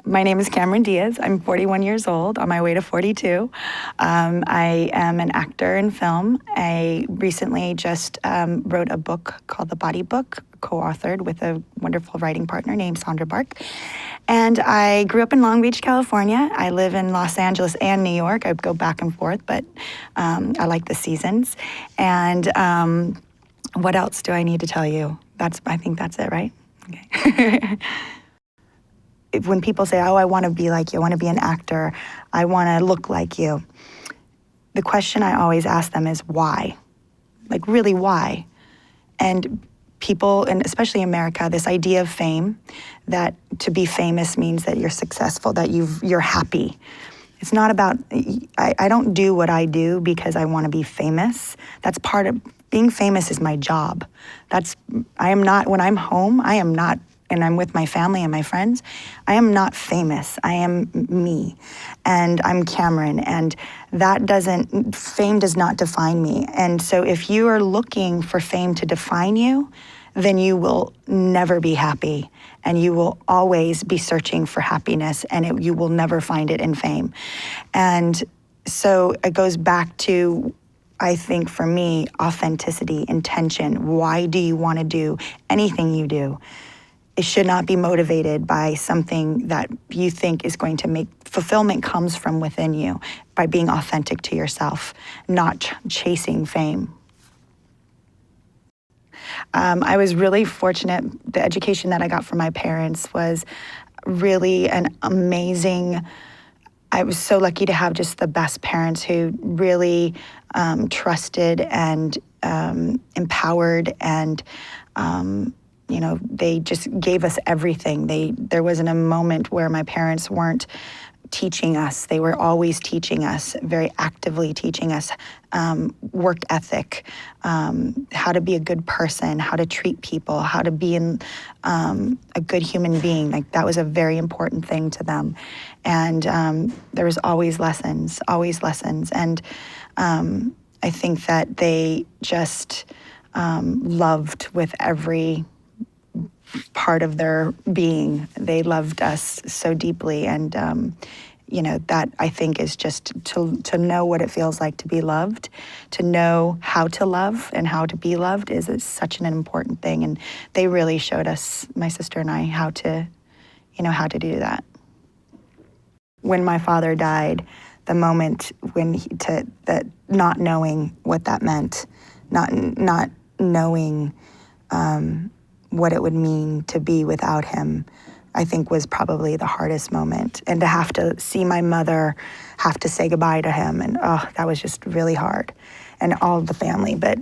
My name is Kamron Diaz. I'm 41 years old, on my way to 42. I am an actor in film. I recently just wrote a book called The Body Book, co-authored with a wonderful writing partner named Sandra Bark. And I grew up in Long Beach, California. I live in Los Angeles and New York. I go back and forth, but I like the seasons. And what else do I need to tell you? I think that's it, right? Okay. When people say, oh, I want to be like you, I want to be an actor, I want to look like you, the question I always ask them is why? Like, really, why? And people, and especially America, this idea of fame, that to be famous means that you're successful, that you're happy. It's not about, I don't do what I do because I want to be famous. That's part of, being famous is my job. I am not, when I'm home, I am not, and I'm with my family and my friends, I am not famous. I am me, and I'm Kamron, and fame does not define me. And so if you are looking for fame to define you, then you will never be happy, and you will always be searching for happiness, and you will never find it in fame. And so it goes back to, I think for me, authenticity, intention. Why do you want to do anything you do? It should not be motivated by something that you think is going to make fulfillment comes from within you, by being authentic to yourself, not chasing fame. I was really fortunate. The education that I got from my parents was really an amazing. I was so lucky to have just the best parents who really trusted and empowered, and they just gave us everything. There wasn't a moment where my parents weren't teaching us. They were always teaching us, very actively teaching us work ethic, how to be a good person, how to treat people, how to be a good human being. Like, that was a very important thing to them. And there was always lessons. And I think that they just loved with every part of their being. They loved us so deeply, and that, I think, is just to know what it feels like to be loved, to know how to love and how to be loved is such an important thing. And they really showed us, my sister and I, how to do that. When my father died, the moment when that not knowing what that meant, not knowing what it would mean to be without him, I think was probably the hardest moment. And to have to see my mother have to say goodbye to him, and that was just really hard, and all of the family. But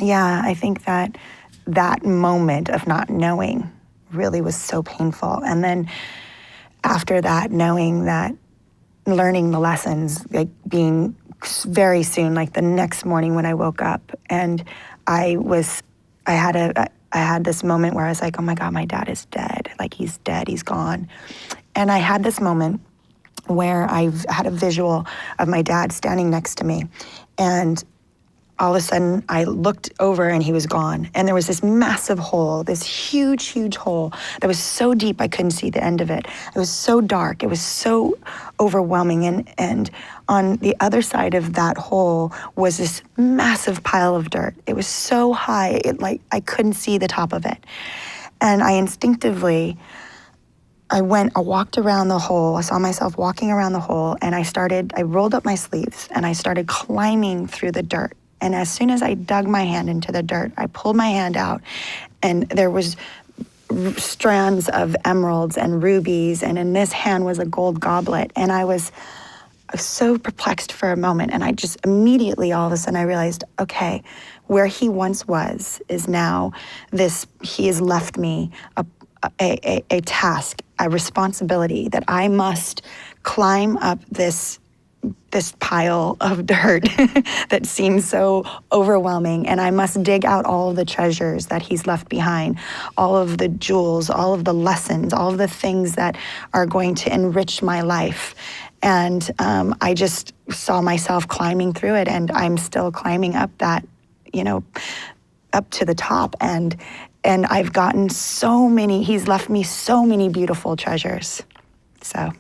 yeah, I think that moment of not knowing really was so painful. And then after that, knowing that, learning the lessons, like being very soon, like the next morning when I woke up, and I had this moment where I was like, oh my God, my dad is dead. Like, he's dead, he's gone. And I had this moment where I've had a visual of my dad standing next to me. And all of a sudden I looked over and he was gone. And there was this massive hole, this huge, huge hole that was so deep I couldn't see the end of it. It was so dark, it was so overwhelming. And on the other side of that hole was this massive pile of dirt. It was so high, I couldn't see the top of it. And I instinctively, I walked around the hole. I saw myself walking around the hole, and I rolled up my sleeves and I started climbing through the dirt. And as soon as I dug my hand into the dirt, I pulled my hand out, and there was strands of emeralds and rubies, and in this hand was a gold goblet. And I was so perplexed for a moment, and I just immediately, all of a sudden, I realized, okay, where he once was is now this. He has left me a task, a responsibility, that I must climb up this pile of dirt that seems so overwhelming, and I must dig out all of the treasures that he's left behind, all of the jewels, all of the lessons, all of the things that are going to enrich my life. And I just saw myself climbing through it, and I'm still climbing up that, up to the top. And I've gotten he's left me so many beautiful treasures. So